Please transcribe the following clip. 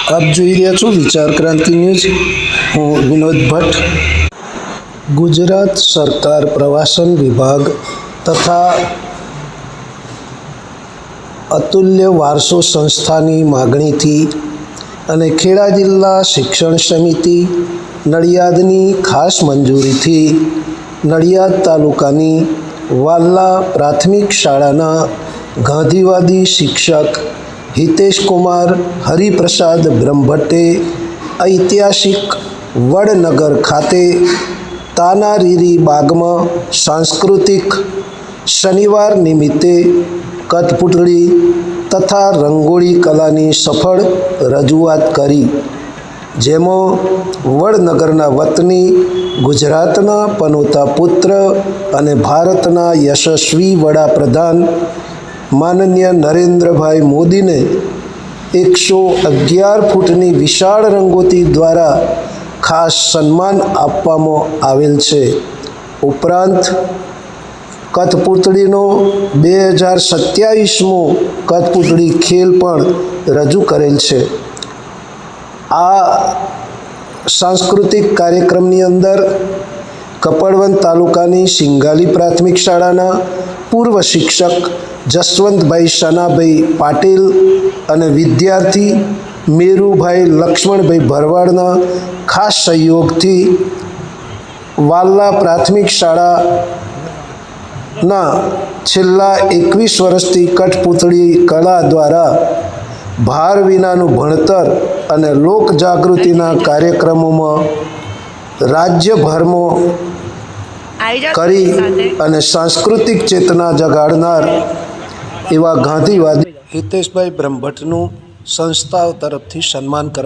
આપ જોઈ રહ્યા છો વિચાર ક્રાંતિ ન્યૂઝ. હું વિનોદ ભટ્ટ. ગુજરાત સરકાર પ્રવાસન વિભાગ તથા અતુલ્ય વારસો સંસ્થાની માગણીથી અને ખેડા જિલ્લા શિક્ષણ સમિતિ નડિયાદની ખાસ મંજૂરીથી નડિયાદ તાલુકાની વાલ્લા પ્રાથમિક શાળાના ગાંધીવાદી શિક્ષક હિતેશકુમાર હરિપ્રસાદ બ્રહ્મભટ્ટે ઐતિહાસિક વડનગર ખાતે તાનારીરી બાગમાં સાંસ્કૃતિક શનિવાર નિમિત્તે કઠપૂતળી તથા રંગોળી કલાની સફળ રજૂઆત કરી, જેમાં વડનગરના વતની ગુજરાતના પનોતા પુત્ર અને ભારતના યશસ્વી વડાપ્રધાન માનનીય નરેન્દ્રભાઈ મોદીને 111 ફૂટની વિશાળ રંગોળી દ્વારા ખાસ સન્માન આપવામાં આવેલ છે. ઉપરાંત કઠપૂતળીનો 2027મો કઠપૂતળી ખેલ પણ રજૂ કરેલ છે. આ સાંસ્કૃતિક કાર્યક્રમની અંદર કપડવંત તાલુકાની સિંગાલી પ્રાથમિક શાળાના પૂર્વ શિક્ષક જસવંતભાઈ સનાભાઈ પાટીલ અને વિદ્યાર્થી મેરુભાઈ લક્ષ્મણભાઈ ભરવાડના ખાસ સહયોગથી વાલ્લા પ્રાથમિક શાળાના છેલ્લા 21 વર્ષથી કઠપૂતળી કલા દ્વારા ભાર વિનાનું ભણતર અને લોક જાગૃતિના કાર્યક્રમોમાં રાજ્યભરમાં કરી અને સાંસ્કૃતિક ચેતના જગાડનાર એવા ગાંધીવાદી હિતેશભાઈ બ્રહ્મભટ્ટનું સંસ્થાઓ તરફથી સન્માન કરવા